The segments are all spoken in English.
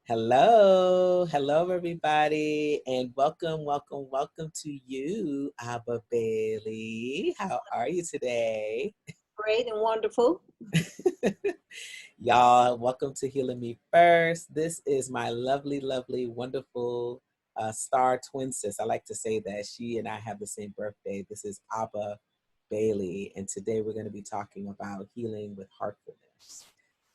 Hello, everybody, and welcome to you, Abba Bailey. How are you today? Great and wonderful. Y'all, welcome to Healing Me First. This is my lovely, wonderful star twin sis. I like to say that she and I have the same birthday. This is Abba Bailey, and today we're going to be talking about healing with heartfulness.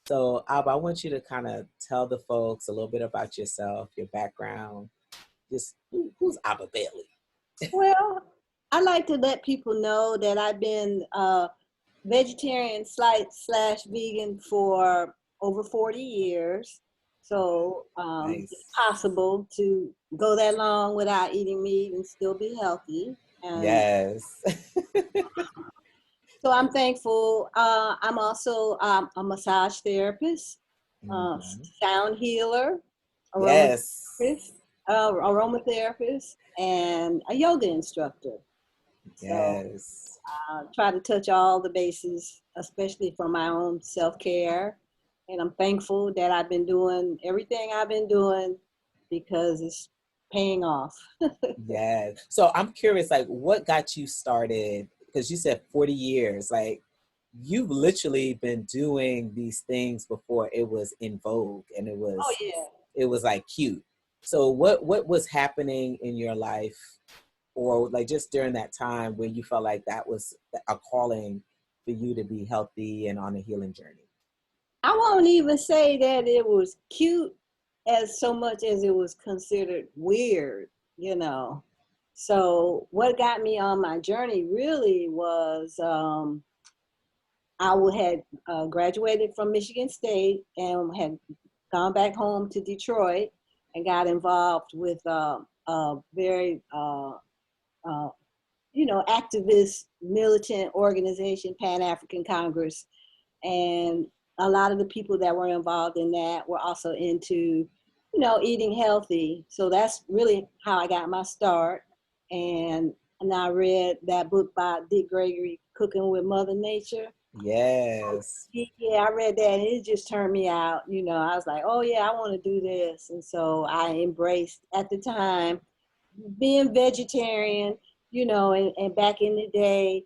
So, Abba, I want you to kind of tell the folks a little bit about yourself, your background. Just who's Abba Bailey? Well, I like to let people know that I've been vegetarian slash vegan for over 40 years. So it's Nice. possible to go that long without eating meat and still be healthy. And Yes. so I'm thankful. I'm also a massage therapist, uh, Mhm. sound healer, Yes. aromatherapist, aromatherapist, and a yoga instructor. So Yes. try to touch all the bases, especially for my own self-care. And I'm thankful that I've been doing everything I've been doing because it's paying off. Yes. So I'm curious, like, what got you started? Because you said 40 years. Like, you've literally been doing these things before it was in vogue and Oh yeah. it was like cute. So what was happening in your life, or like just during that time where you felt like that was a calling for you to be healthy and on a healing journey? I won't even say that it was cute as so much as it was considered weird. So what got me on my journey really was had graduated from Michigan State and had gone back home to Detroit and got involved with a very, activist militant organization, Pan African Congress. And a lot of the people that were involved in that were also into, eating healthy. So that's really how I got my start. And I read that book by Dick Gregory, Cooking with Mother Nature. Yes. Yeah, I read that and it just turned me out. I was like, oh yeah, I want to do this. And so I embraced at the time being vegetarian, and back in the day,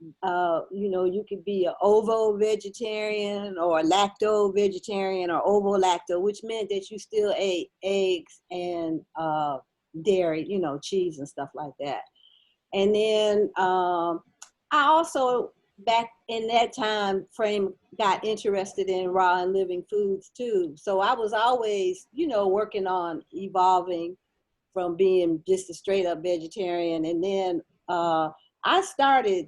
you could be an ovo vegetarian or a lacto vegetarian or ovo lacto, which meant that you still ate eggs and dairy, cheese and stuff like that. And then I also, back in that time frame, got interested in raw and living foods too. So I was always, working on evolving from being just a straight up vegetarian. And then I started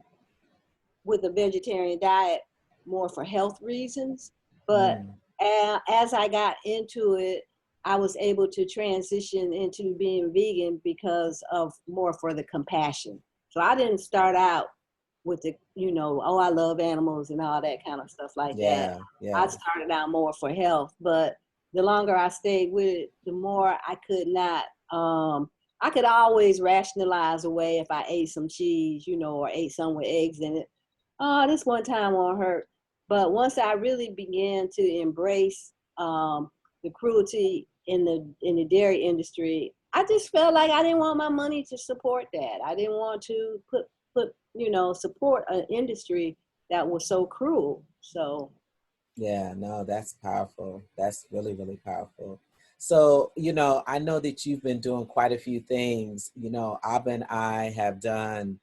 with a vegetarian diet more for health reasons. But Mm. as I got into it, I was able to transition into being vegan because of more for the compassion. So I didn't start out with the, oh, I love animals and all that kind of stuff like that. Yeah, I yeah. started out more for health, but the longer I stayed with it, the more I could not, I could always rationalize away if I ate some cheese, or ate some with eggs in it. Oh, this one time won't hurt. But once I really began to embrace the cruelty in the dairy industry, I just felt like I didn't want my money to support that. I didn't want to support an industry that was so cruel. So Yeah, no, that's powerful. That's really powerful. So, I know that you've been doing quite a few things. Abba and I have done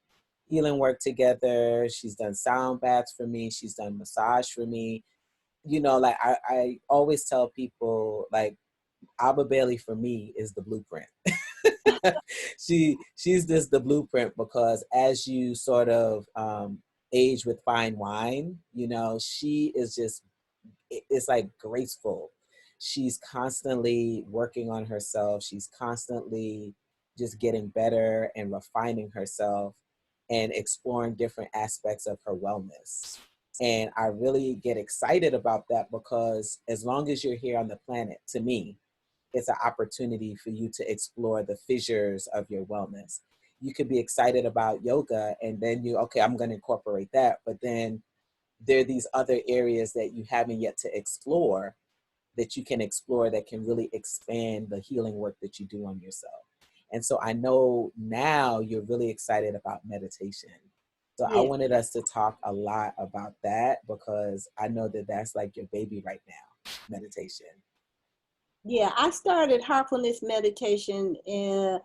healing work together. She's done sound baths for me. She's done massage for me. Like I always tell people, like, Abba Bailey for me is the blueprint. She's just the blueprint, because as you sort of age with fine wine, she is just, it's like graceful. She's constantly working on herself. She's constantly just getting better and refining herself and exploring different aspects of her wellness. And I really get excited about that, because as long as you're here on the planet, to me, it's an opportunity for you to explore the fissures of your wellness. You could be excited about yoga and then okay, I'm going to incorporate that. But then there are these other areas that you haven't yet to explore. that you can explore that can really expand the healing work that you do on yourself. And so I know now you're really excited about meditation. So I Yes. wanted us to talk a lot about that because I know that that's like your baby right now, meditation. Yeah, I started Heartfulness meditation in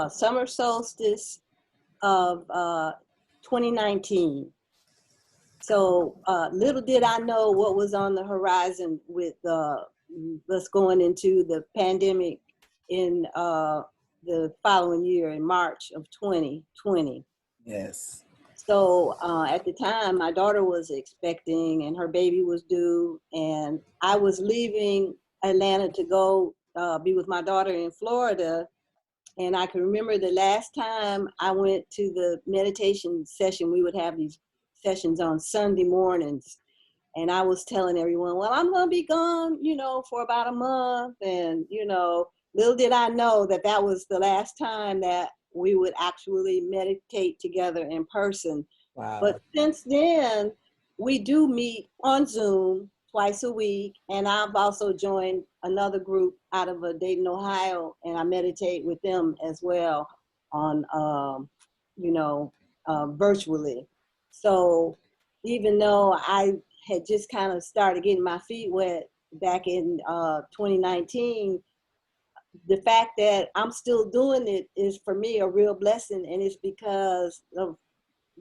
summer solstice of 2019. So little did I know what was on the horizon with us going into the pandemic in the following year in March of 2020. Yes. So at the time, my daughter was expecting and her baby was due, and I was leaving Atlanta to go be with my daughter in Florida. And I can remember the last time I went to the meditation session. We would have these sessions on Sunday mornings. And I was telling everyone, well, I'm going to be gone, for about a month. And, little did I know that that was the last time that we would actually meditate together in person. But Wow. since then, we do meet on Zoom twice a week. And I've also joined another group out of Dayton, Ohio, and I meditate with them as well on, virtually. So even though I had just kind of started getting my feet wet back in 2019, the fact that I'm still doing it is for me a real blessing. And it's because of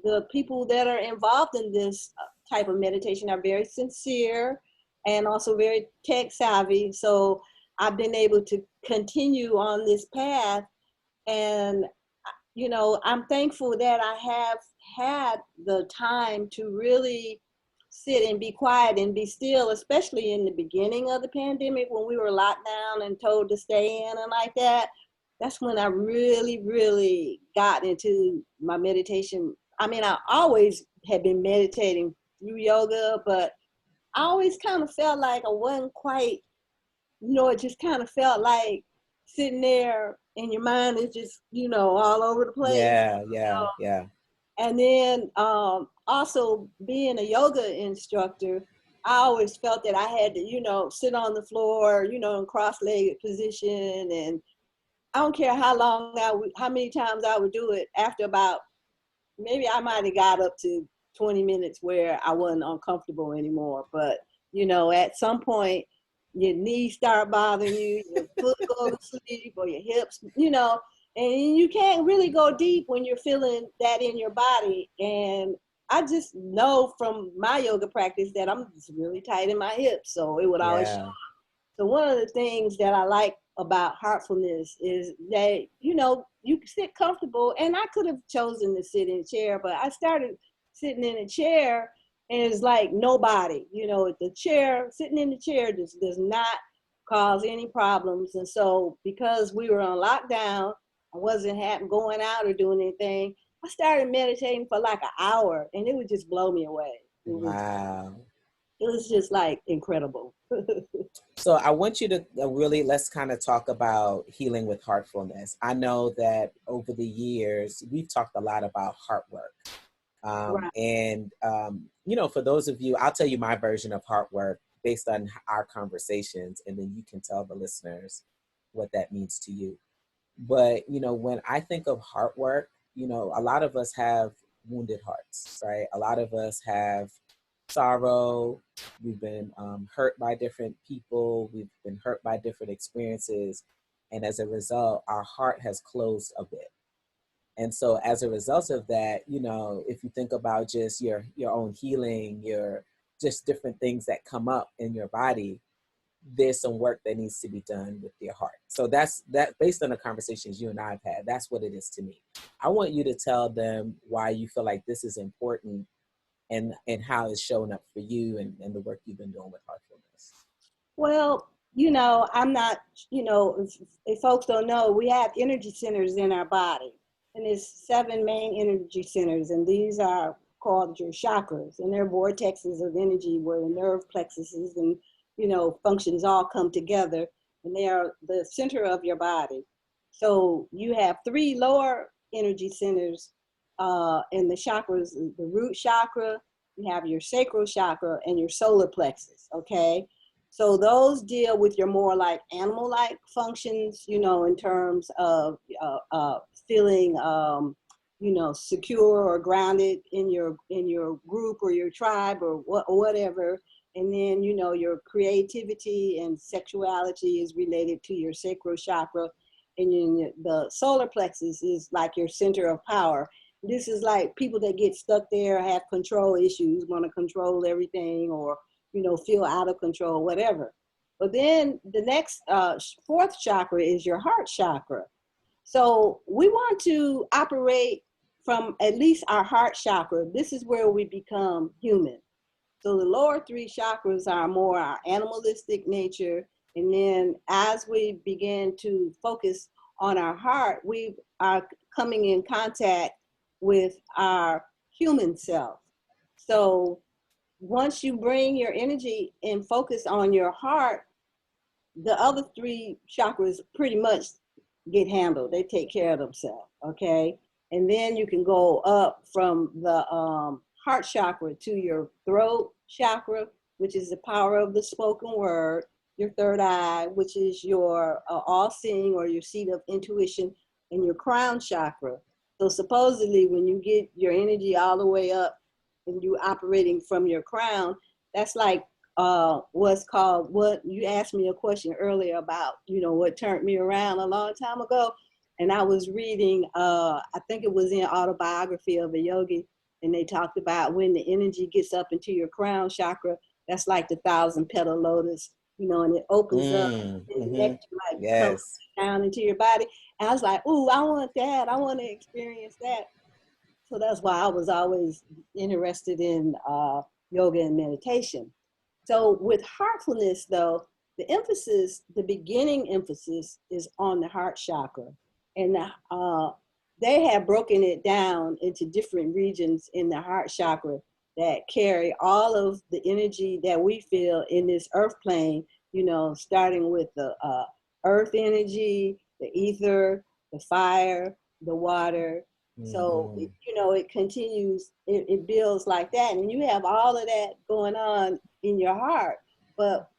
the people that are involved in this type of meditation are very sincere and also very tech savvy. So I've been able to continue on this path. And I'm thankful that I have had the time to really sit and be quiet and be still, especially in the beginning of the pandemic when we were locked down and told to stay in and like that. That's when I really, really got into my meditation. I mean, I always had been meditating through yoga, but I always kind of felt like I wasn't quite, it just kind of felt like sitting there and your mind is just, all over the place. Yeah, yeah, yeah. And then also being a yoga instructor, I always felt that I had to, sit on the floor, in cross-legged position. And I don't care how many times I would do it. After about, maybe I might have got up to 20 minutes where I wasn't uncomfortable anymore. But, at some point, your knees start bothering you, your foot go to sleep, or your hips, and you can't really go deep when you're feeling that in your body. And I just know from my yoga practice that I'm just really tight in my hips. So it would always show. Yeah. So one of the things that I like about Heartfulness is that, you can sit comfortable, and I could have chosen to sit in a chair, but I started sitting in a chair and it's like nobody, sitting in the chair just does not cause any problems. And so because we were on lockdown, I wasn't going out or doing anything. I started meditating for like an hour and it would just blow me away. Wow. It was just like incredible. So I want you to really, let's kind of talk about healing with heartfulness. I know that over the years, we've talked a lot about heart work. Right. For those of you, I'll tell you my version of heart work based on our conversations, and then you can tell the listeners what that means to you. But, when I think of heart work, a lot of us have wounded hearts, right? A lot of us have sorrow. We've been hurt by different people. We've been hurt by different experiences. And as a result, our heart has closed a bit. And so as a result of that, if you think about just your own healing, your just different things that come up in your body, there's some work that needs to be done with your heart. So that's that based on the conversations you and I have had, that's what it is to me. I want you to tell them why you feel like this is important and how it's shown up for you and the work you've been doing with heartfulness. Well, I'm not, if folks don't know, we have energy centers in our body. And there's 7 main energy centers. And these are called your chakras. And they're vortexes of energy where the nerve plexuses and, functions all come together. And they are the center of your body. So you have 3 lower energy centers in the chakras, the root chakra, you have your sacral chakra, and your solar plexus, okay? So those deal with your more like animal-like functions, you know, in terms of feeling, you know, secure or grounded in your group or your tribe or whatever. And then, you know, your creativity and sexuality is related to your sacral chakra, and the solar plexus is like your center of power. This is like people that get stuck there, have control issues, want to control everything, or you know, feel out of control, whatever. But then the next fourth chakra is your heart chakra. So we want to operate from at least our heart chakra. This is where we become human. So the lower three chakras are more our animalistic nature. And then as we begin to focus on our heart, we are coming in contact with our human self. So once you bring your energy and focus on your heart, the other three chakras pretty much get handled. They take care of themselves, okay? And then you can go up from the heart chakra to your throat chakra, which is the power of the spoken word, your third eye, which is your all-seeing or your seat of intuition, and your crown chakra. So supposedly when you get your energy all the way up and you operating from your crown, that's like what's called, what you asked me a question earlier about, you know, what turned me around a long time ago. And I was reading, I think it was in Autobiography of a Yogi, and they talked about when the energy gets up into your crown chakra, that's like the 1,000-petal lotus, you know, and it opens up and nectar like comes Yes. down into your body. And I was like, ooh, I want that. I want to experience that. So that's why I was always interested in yoga and meditation. So with heartfulness, though, the emphasis, the beginning emphasis is on the heart chakra. And they have broken it down into different regions in the heart chakra that carry all of the energy that we feel in this earth plane, you know, starting with the earth energy, the ether, the fire, the water. So, you know, it continues, it builds like that. And you have all of that going on in your heart, but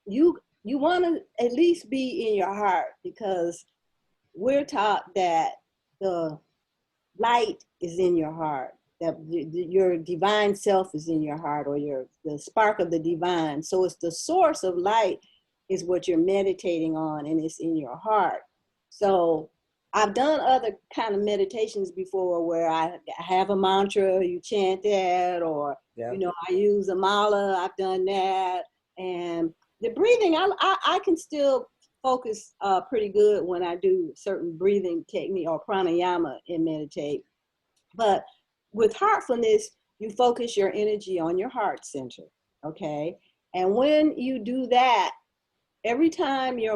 you want to at least be in your heart, because we're taught that the light is in your heart, that your divine self is in your heart, or the spark of the divine. So it's the source of light is what you're meditating on, and it's in your heart. So I've done other kind of meditations before where I have a mantra, you chant that, or you know, I use a mala. I've done that. And the breathing, I can still focus pretty good when I do certain breathing technique or pranayama and meditate. But with heartfulness, you focus your energy on your heart center, okay? And when you do that, every time you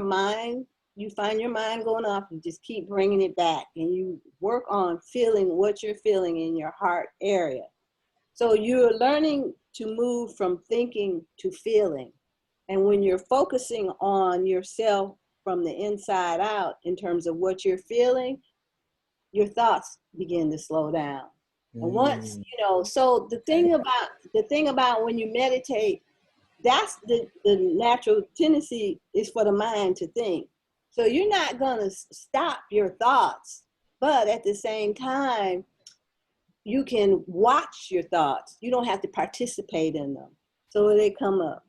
find your mind going off, you just keep bringing it back, and you work on feeling what you're feeling in your heart area. So you're learning to move from thinking to feeling. And when you're focusing on yourself from the inside out in terms of what you're feeling, your thoughts begin to slow down. And once, you know, so the thing about when you meditate, that's the natural tendency is for the mind to think. So you're not going to stop your thoughts, but at the same time, you can watch your thoughts. You don't have to participate in them. So they come up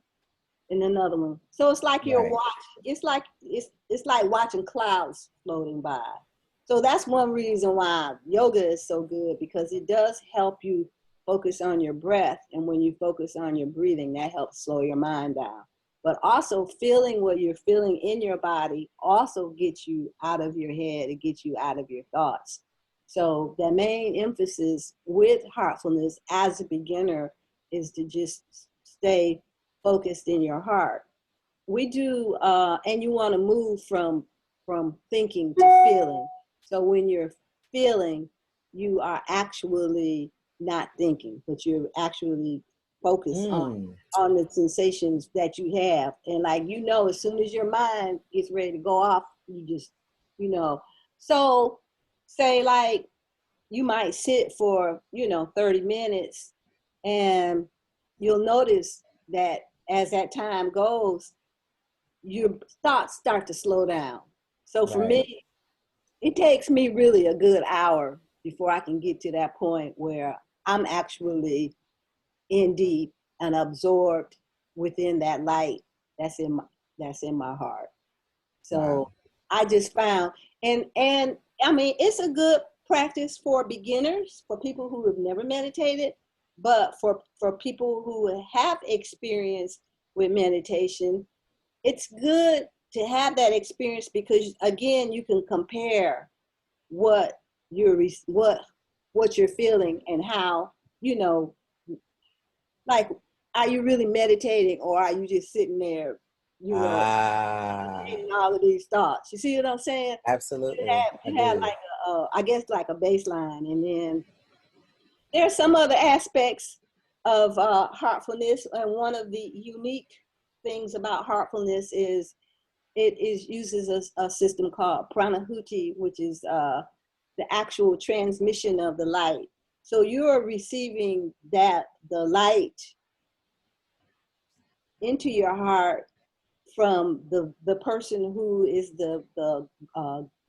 in another one. So it's like you're watching, it's like watching clouds floating by. So that's one reason why yoga is so good, because it does help you focus on your breath. And when you focus on your breathing, that helps slow your mind down. But also feeling what you're feeling in your body also gets you out of your head. It gets you out of your thoughts. So the main emphasis with heartfulness as a beginner is to just stay focused in your heart. We do, and you want to move from thinking to feeling. So when you're feeling, you are actually not thinking, but you're actually focused on the sensations that you have. And like, you know, as soon as your mind gets ready to go off, you just, you know. So say like you might sit for, you know, 30 minutes, and you'll notice that as that time goes, your thoughts start to slow down. So for Right. me, it takes me really a good hour before I can get to that point where I'm actually in deep and absorbed within that light that's in my heart. So Wow. I just found, and I mean, it's a good practice for beginners, for people who have never meditated, but for people who have experience with meditation, it's good to have that experience because again, you can compare what you're what you're feeling and how, you know, like, are you really meditating or are you just sitting there, you know, Ah, all of these thoughts? You see what I'm saying? absolutely. I You have do. like I guess like a baseline, and then there's some other aspects of heartfulness. And one of the unique things about heartfulness is it is uses a system called pranahuti, which is the actual transmission of the light. So you're receiving the light into your heart from the person who is the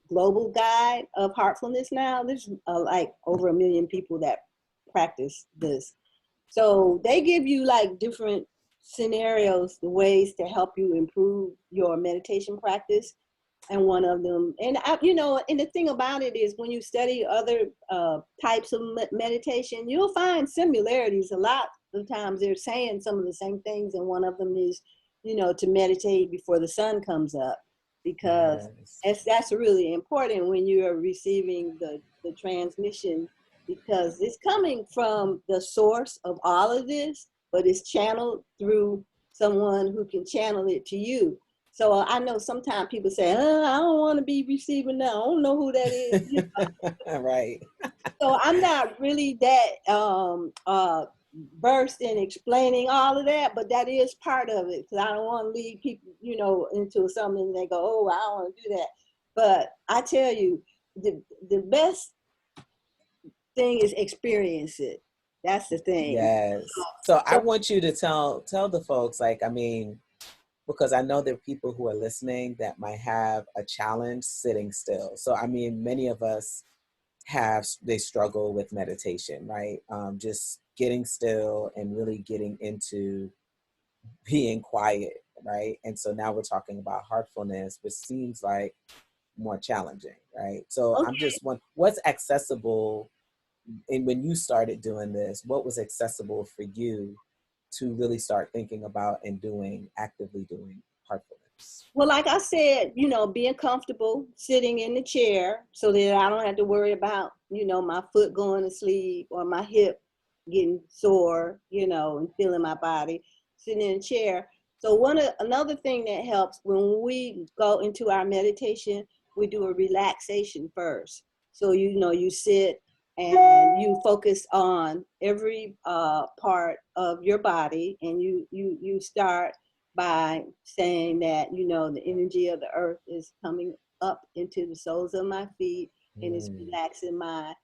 global guide of heartfulness now. There's like over 1 million people that practice this. So they give you like different scenarios, the ways to help you improve your meditation practice. And one of them, and you know, and the thing about it is when you study other types of meditation, you'll find similarities. A lot of times they're saying some of the same things, and one of them is, you know, to meditate before the sun comes up, because Yes. that's really important when you are receiving the transmission, because it's coming from the source of all of this, but it's channeled through someone who can channel it to you. So I know sometimes people say, I don't want to be receiving that. I don't know who that is. You Right. So I'm not really that versed in explaining all of that, but that is part of it, because I don't want to lead people, you know, into something and they go, oh, I don't want to do that. But I tell you, the best thing is experience it. That's the thing. Yes. So I So want you to tell the folks, like, I mean, because I know there are people who are listening that might have a challenge sitting still. So I mean, many of us they struggle with meditation, right? Just getting still and really getting into being quiet, right? And so now we're talking about heartfulness, which seems like more challenging, right? So I'm okay. just what's accessible, and when you started doing this, what was accessible for you to really start thinking about and actively doing heartfulness? Well, like I said, you know, being comfortable sitting in the chair so that I don't have to worry about, you know, my foot going to sleep or my hip getting sore, you know, and feeling my body sitting in a chair. So another thing that helps when we go into our meditation, we do a relaxation first. So, you know, you sit and you focus on every part of your body, and you start by saying that, you know, the energy of the earth is coming up into the soles of my feet, and it's Mm, relaxing my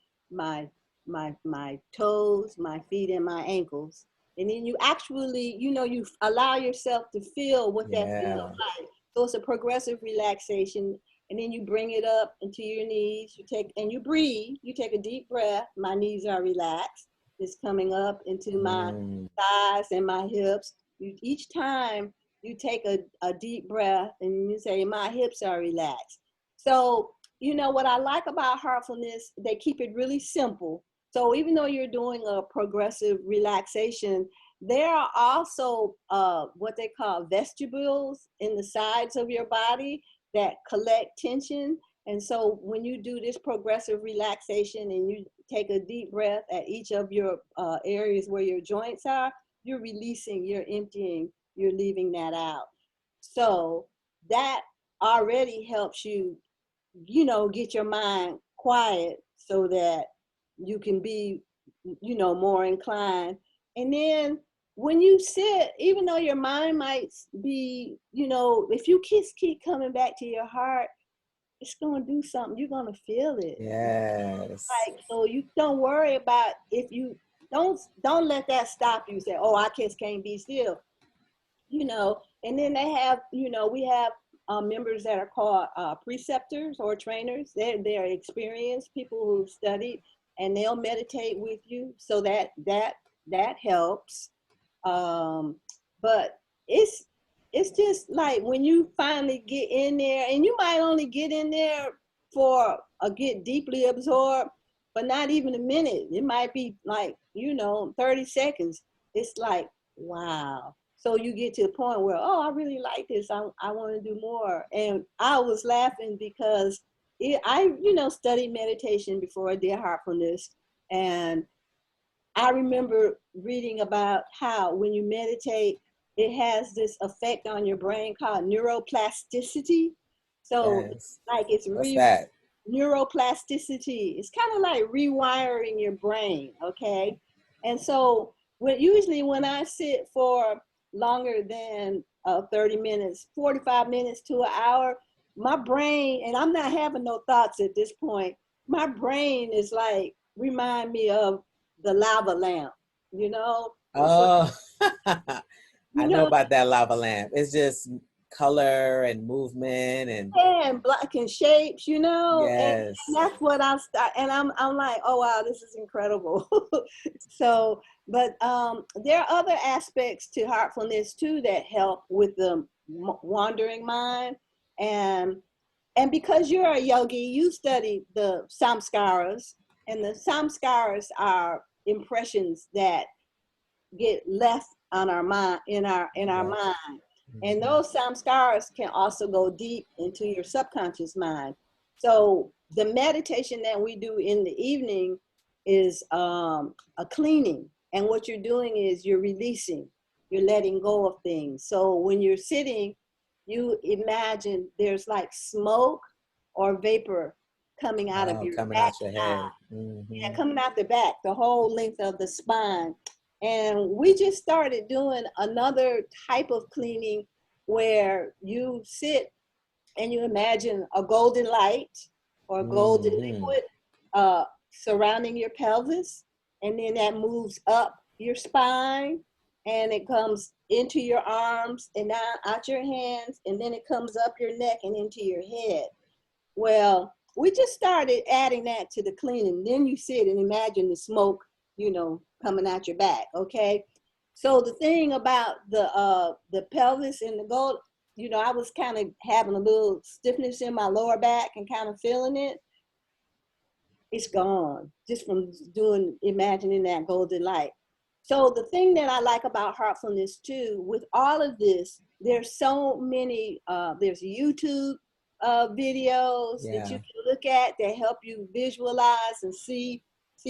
my toes, my feet, and my ankles. And then you actually, you know, you allow yourself to feel what that feels yeah. like. So it's a progressive relaxation. And then you bring it up into your knees. You breathe. You take a deep breath. My knees are relaxed. It's coming up into my Mm, thighs and my hips. Each time you take a deep breath and you say, my hips are relaxed. So, you know, what I like about heartfulness, they keep it really simple. So even though you're doing a progressive relaxation, there are also what they call vestibules in the sides of your body that collect tension. And so when you do this progressive relaxation and you take a deep breath at each of your areas where your joints are, you're releasing, you're emptying, you're leaving that out. So that already helps you, you know, get your mind quiet so that you can be, you know, more inclined. And then when you sit, even though your mind might be, you know, if you keep coming back to your heart, it's going to do something. You're going to feel it. yes. Like, so you don't worry about, if you don't let that stop you. Say, oh, I just can't be still. you know, and then they have, you know, we have members that are called preceptors or trainers. They're experienced people who've studied, and they'll meditate with you, so that helps. But it's it's just like when you finally get in there, and you might only get in there for a get deeply absorbed, but not even a minute. It might be like, you know, 30 seconds. It's like, wow. So you get to the point where, oh, I really like this. I want to do more. And I was laughing because I, you know, studied meditation before I did Heartfulness. And I remember reading about how when you meditate, it has this effect on your brain called neuroplasticity. So Yes. like it's What's that? neuroplasticity. It's kind of like rewiring your brain, okay? And so usually when I sit for longer than 30 minutes, 45 minutes to an hour, my brain, and I'm not having no thoughts at this point, my brain is like, remind me of the lava lamp, you know? It's like, Oh, you I know know, about that lava lamp. It's just color and movement and and black and shapes, you know, and yes. that's what and I'm like, oh wow, this is incredible. So, but there are other aspects to heartfulness too that help with the wandering mind, and because you're a yogi, you study the samskaras, and the samskaras are impressions that get left on our mind, in our Yep. mind. And Mhm. those samskaras can also go deep into your subconscious mind. So the meditation that we do in the evening is a cleaning. And what you're doing is you're releasing, you're letting go of things. So when you're sitting, you imagine there's like smoke or vapor coming out of Oh, your coming out your backside. head. Yeah, Hmm. coming out the back, the whole length of the spine. And we just started doing another type of cleaning where you sit and you imagine a golden light or golden Hmm. liquid surrounding your pelvis. And then that moves up your spine and it comes into your arms and down out your hands. And then it comes up your neck and into your head. Well, we just started adding that to the cleaning. Then you sit and imagine the smoke, you know, coming out your back. Okay. So the thing about the pelvis and the gold, you know, I was kind of having a little stiffness in my lower back and kind of feeling it. It's gone just from doing imagining that golden light. So the thing that I like about heartfulness too, with all of this, there's so many there's YouTube videos that you Yeah. can look at that help you visualize and see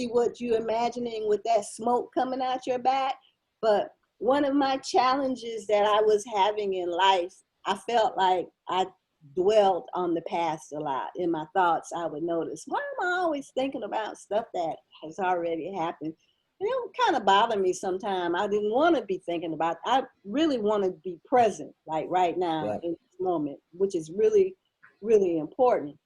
what you're imagining with that smoke coming out your back. But one of my challenges that I was having in life, I felt like I dwelled on the past a lot. In my thoughts, I would notice, why am I always thinking about stuff that has already happened? And it would kind of bother me sometimes. I didn't want to be thinking about, I really want to be present, like right now Yep. in this moment, which is really, really important.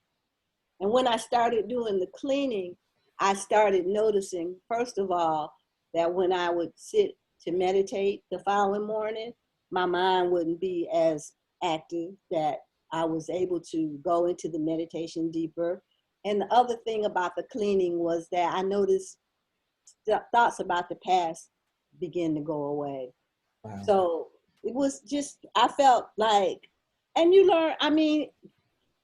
And when I started doing the cleaning, I started noticing, first of all, that when I would sit to meditate the following morning, my mind wouldn't be as active, that I was able to go into the meditation deeper. And the other thing about the cleaning was that I noticed thoughts about the past begin to go away. Wow. So it was just, I felt like, and you learn, I mean,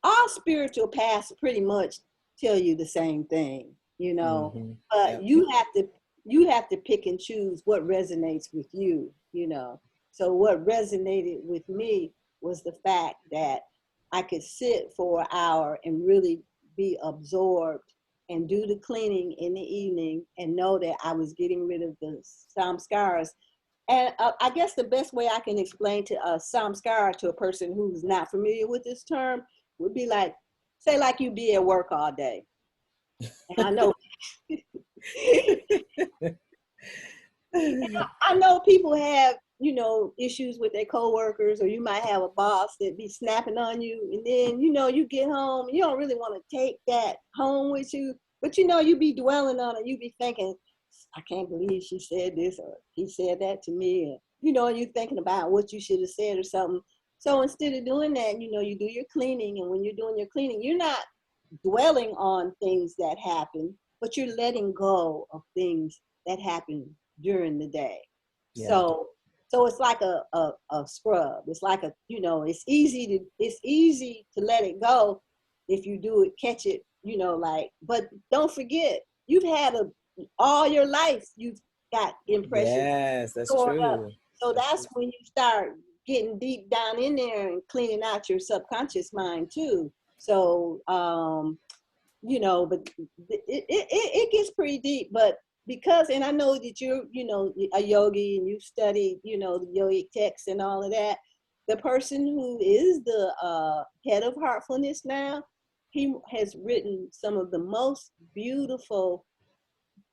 all spiritual paths pretty much tell you the same thing, you know, Hmm. but Yep. you have to pick and choose what resonates with you, you know. So what resonated with me was the fact that I could sit for an hour and really be absorbed and do the cleaning in the evening and know that I was getting rid of the samskaras. And I guess the best way I can explain to a samskara to a person who's not familiar with this term would be like, say like you be at work all day. And I know I know people have, you know, issues with their coworkers, or you might have a boss that be snapping on you, and then, you know, you get home, you don't really want to take that home with you, but you know, you be dwelling on it, you be thinking, I can't believe she said this or he said that to me. and you're thinking about what you should have said or something. So instead of doing that, you do your cleaning. And when you're doing your cleaning, you're not dwelling on things that happen, but you're letting go of things that happen during the day. Yeah. So it's like a scrub. It's like it's easy to let it go if you do it, catch it, but don't forget, you've had all your life, you've got impressions Yes, that's stored up. true. So That's that's true. when you start getting deep down in there and cleaning out your subconscious mind too. So, but it gets pretty deep, but and I know that you're, a yogi and you've studied, the yogic texts and all of that. The person who is the head of Heartfulness now, he has written some of the most beautiful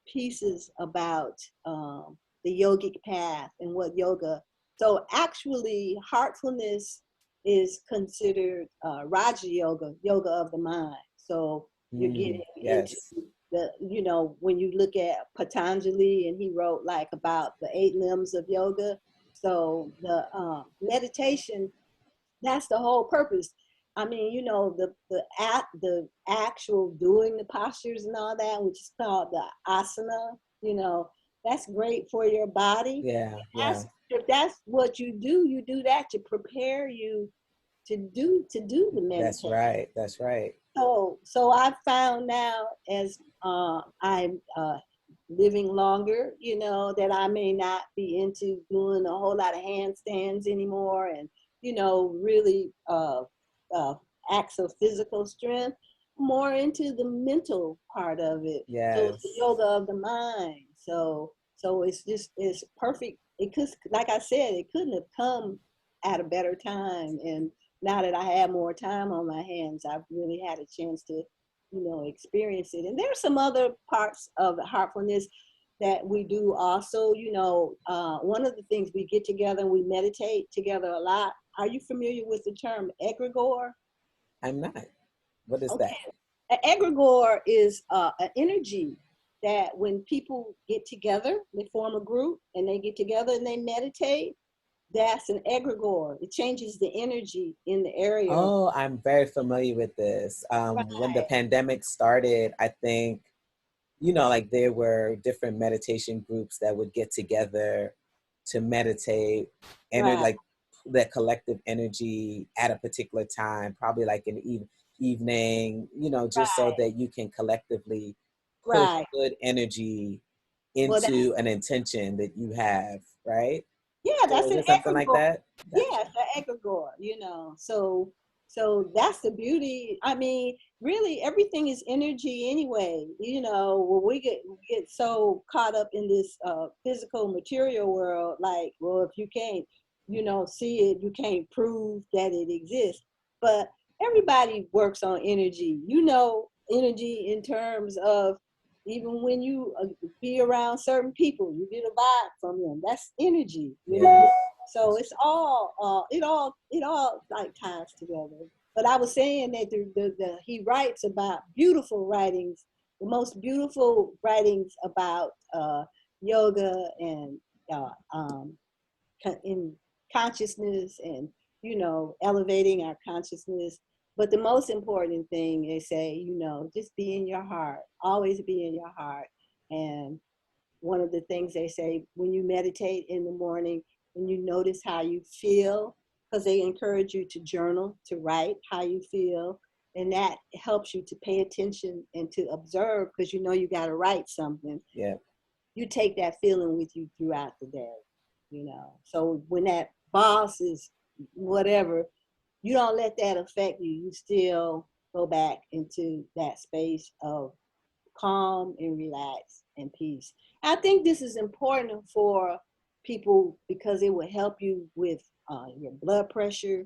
pieces about the yogic path and what yoga. So actually, heartfulness is considered Raja yoga, yoga of the mind. So you're getting into Yes. when you look at Patanjali, and he wrote like about the 8 limbs of yoga. So the meditation, that's the whole purpose. I mean, the actual doing the postures and all that, which is called the asana, that's great for your body. Yeah. Yeah. If that's what you do that to prepare you to do the That's meditation. right. That's right. So I found now, as I'm living longer, that I may not be into doing a whole lot of handstands anymore, and really uh, acts of physical strength, more into the mental part of it. So it's the Yes. yoga of the mind. So it's perfect. It could, like I said, it couldn't have come at a better time. And now that I have more time on my hands, I've really had a chance to, experience it. And there's some other parts of heartfulness that we do also. One of the things, we get together and we meditate together a lot. Are you familiar with the term egregore? I'm not. What is Okay. that? An egregore is an energy that when people get together, they form a group and they get together and they meditate. That's an egregore. It changes the energy in the area. Oh, I'm very familiar with this. When the Right, pandemic started, I think, like there were different meditation groups that would get together to meditate, and right, like that collective energy at a particular time, probably like in the evening, just so right, that you can collectively push right. good energy Well, into an intention that you have, right? yeah, So that's is an it something like egregore. that? Yeah, Gotcha. it's an egregore, So that's the beauty. I mean, really, everything is energy anyway. When we get so caught up in this physical material world, like, well, if you can't, see it, you can't prove that it exists. But everybody works on energy. Energy in terms of, even when you be around certain people, you get a vibe from them. That's energy. Yeah. So it's all it all like ties together. But I was saying that he writes about beautiful writings, the most beautiful writings about yoga and uh, um, in consciousness, and elevating our consciousness. But the most important thing, they say, just be in your heart. Always be in your heart. And one of the things they say, when you meditate in the morning and you notice how you feel, because they encourage you to journal, to write how you feel, and that helps you to pay attention and to observe, because you got to write something. Yeah. You take that feeling with you throughout the day. So when that boss is whatever, you don't let that affect you. You still go back into that space of calm and relax and peace. I think this is important for people because it will help you with your blood pressure,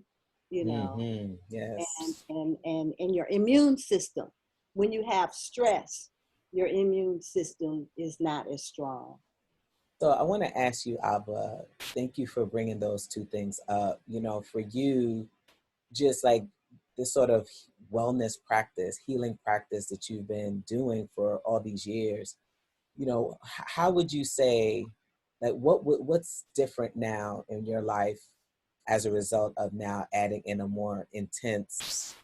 and, Yes. and your immune system. When you have stress, your immune system is not as strong. So I want to ask you, Abba, thank you for bringing those two things up. For you, just like this sort of wellness practice, healing practice that you've been doing for all these years, how would you say, Like what's different now in your life as a result of now adding in a more intense,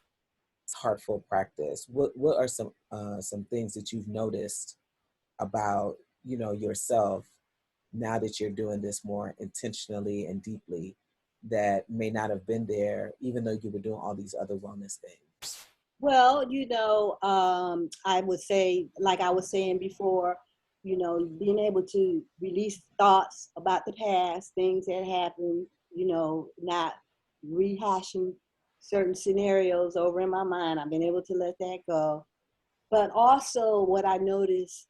heartful practice? What are some things that you've noticed about, you know, yourself now that you're doing this more intentionally and deeply that may not have been there even though you were doing all these other wellness things? Well, I would say, like I was saying before, being able to release thoughts about the past, things that happened, not rehashing certain scenarios over in my mind. I've been able to let that go. But also what I noticed,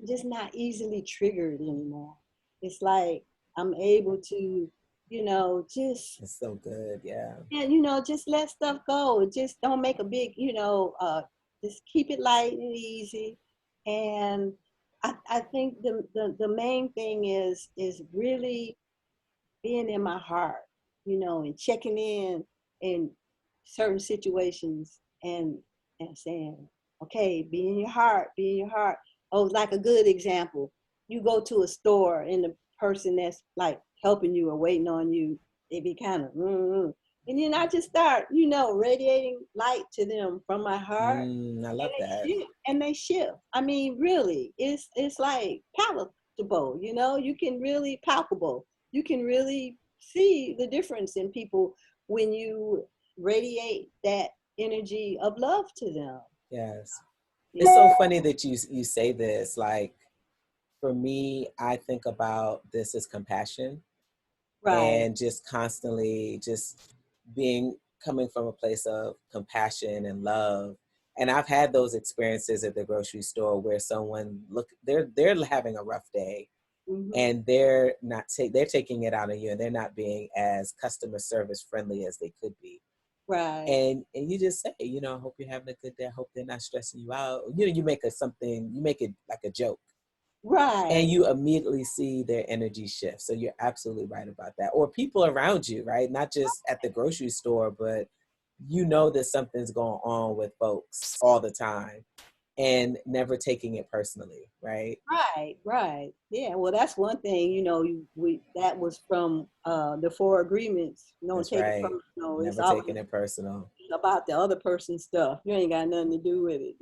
I'm just not easily triggered anymore. It's like I'm able to, just It's so good. Yeah. and just let stuff go. Just don't make a big, just keep it light and easy. And I think the main thing is really being in my heart, and checking in certain situations and saying, okay, be in your heart, be in your heart. Oh, like a good example. You go to a store and the person that's like helping you or waiting on you, they be kind of, and then I just start, radiating light to them from my heart, I and love that. they shift. I mean, really, it's like palatable. You can really palpable. You can really see the difference in people when you radiate that energy of love to them. Yes. It's Yeah. so funny that you say this. Like, for me, I think about this as compassion Right. and just constantly just being coming from a place of compassion and love. And I've had those experiences at the grocery store where someone they're having a rough day Hmm. and they're taking it out on you and they're not being as customer service friendly as they could be. Right. And you just say, you know, I hope you're having a good day. I hope they're not stressing you out. You know, you make it like a joke and Right. you immediately see their energy shift. So you're absolutely right about that. Or people around you, right? Not just at the grocery store, but you know that something's going on with folks all the time and never taking it personally, right? Right, right. Yeah, well, that's one thing, that was from the four agreements. Don't That's take it right. personal. It's Never always taking it personal. about the other person's stuff. You ain't got nothing to do with it.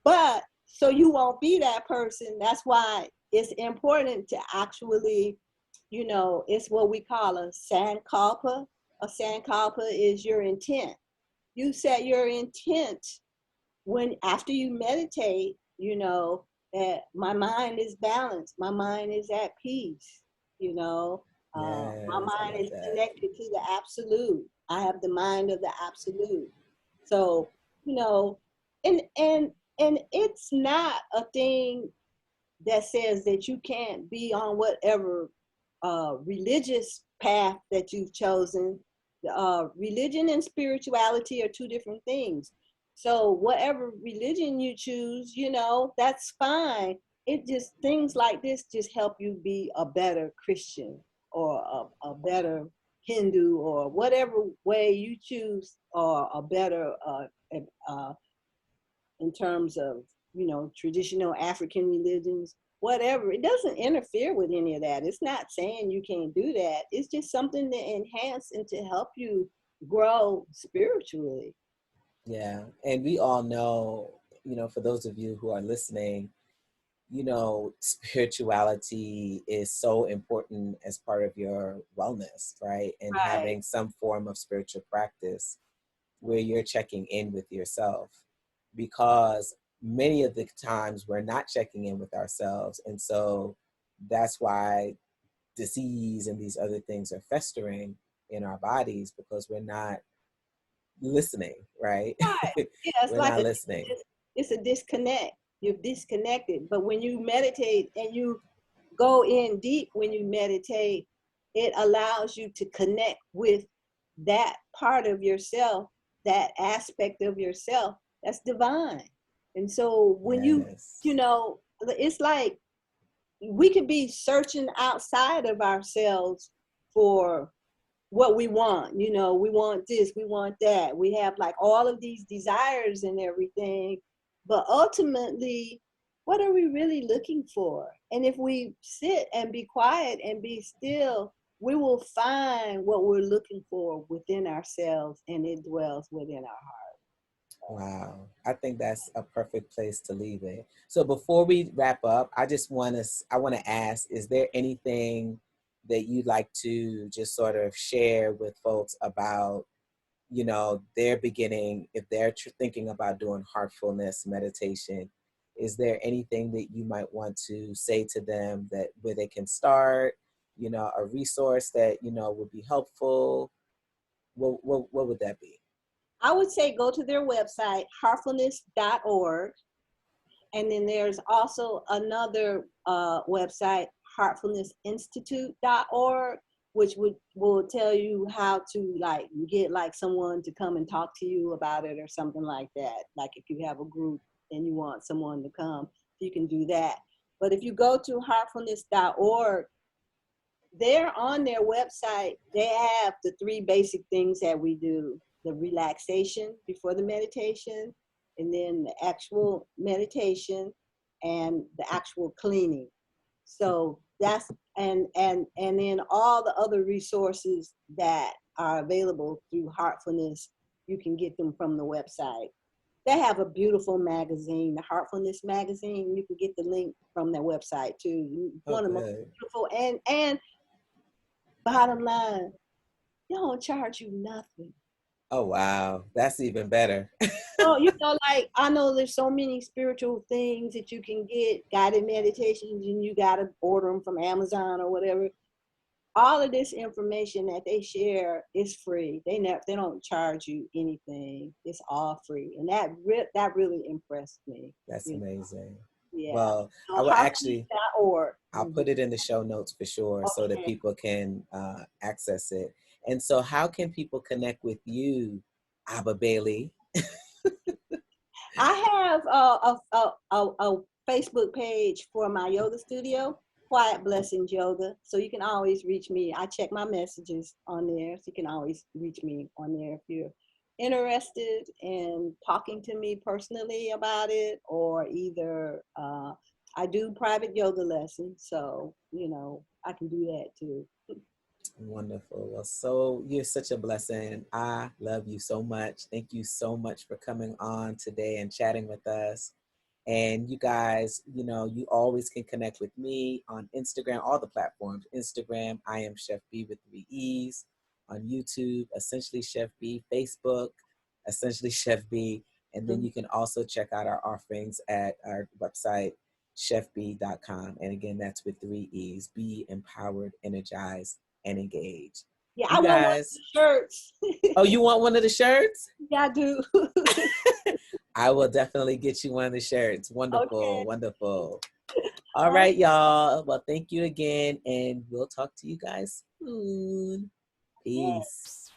But so you won't be that person. That's why it's important to actually, it's what we call a sankalpa. A sankalpa is your intent. You set your intent when after you meditate, that my mind is balanced, my mind is at peace, my Yes, I mind love is that. connected to the absolute. I have the mind of the absolute. So, you know, and it's not a thing that says that you can't be on whatever religious path that you've chosen. Religion and spirituality are two different things. So whatever religion you choose, that's fine. It just things like this just help you be a better Christian or a better Hindu or whatever way you choose, or a better uh, in terms of traditional African religions, whatever. It doesn't interfere with any of that. It's not saying you can't do that. It's just something to enhance and to help you grow spiritually. Yeah. And we all know, you know, for those of you who are listening, you know, spirituality is so important as part of your wellness, right? And Right. having some form of spiritual practice where you're checking in with yourself, because many of the times we're not checking in with ourselves. And so that's why disease and these other things are festering in our bodies because we're not listening, right? Right. Yeah, it's We're like not listening. it's a disconnect. You're disconnected. But when you meditate and you go in deep when you meditate, it allows you to connect with that part of yourself, that aspect of yourself that's divine. And so when Yes. it's like we could be searching outside of ourselves for what we want. We want this, we want that. We have like all of these desires and everything. But ultimately, what are we really looking for? And if we sit and be quiet and be still, we will find what we're looking for within ourselves, and it dwells within our heart. Wow. I think that's a perfect place to leave it. So before we wrap up, I want to ask, is there anything that you'd like to just sort of share with folks about, you know, their beginning, if they're thinking about doing heartfulness meditation? Is there anything that you might want to say to them that where they can start, you know, a resource that, you know, would be helpful? What would that be? I would say go to their website, heartfulness.org. And then there's also another website, heartfulnessinstitute.org, which will tell you how to like get like someone to come and talk to you about it or something like that. Like if you have a group and you want someone to come, you can do that. But if you go to heartfulness.org, they're on their website. They have the 3 basic things that we do: the relaxation before the meditation, and then the actual meditation, and the actual cleaning. So that's and then all the other resources that are available through Heartfulness, you can get them from the website. They have a beautiful magazine, the Heartfulness magazine. You can get the link from their website too. Oh, One of the most good. beautiful, and bottom line, they don't charge you nothing. Oh, wow. That's even better. Oh, you know, like I know there's so many spiritual things that you can get, guided meditations, and you gotta order them from Amazon or whatever. All of this information that they share is free. They don't charge you anything. It's all free, and that really impressed me. That's You know? amazing. Yeah. Well, I So will actually, heartfulness.org. I'll put it in the show notes for sure so that Okay. people can access it. And so how can people connect with you, Abba Bailey? I have a Facebook page for my yoga studio, Quiet Blessings Yoga. So you can always reach me. I check my messages on there. So you can always reach me on there if you're interested in talking to me personally about it, or either I do private yoga lessons. So, you know, I can do that too. Wonderful. Well, so you're such a blessing. I love you so much. Thank you so much for coming on today and chatting with us. And you guys, you know, you always can connect with me on Instagram, all the platforms. Instagram, I am Chef Bee with 3 E's. On YouTube, Essentially Chef Bee. Facebook, Essentially Chef Bee. And then you can also check out our offerings at our website, chefbee.com. And again, that's with 3 E's. Be empowered, energized, and engaged. Yeah, You I want one of guys, the shirts. oh, you want one of the shirts? Yeah, I do. I will definitely get you one of the shirts. Okay. Wonderful, wonderful. All All right, y'all. Well, thank you again, and we'll talk to you guys soon. right. Peace.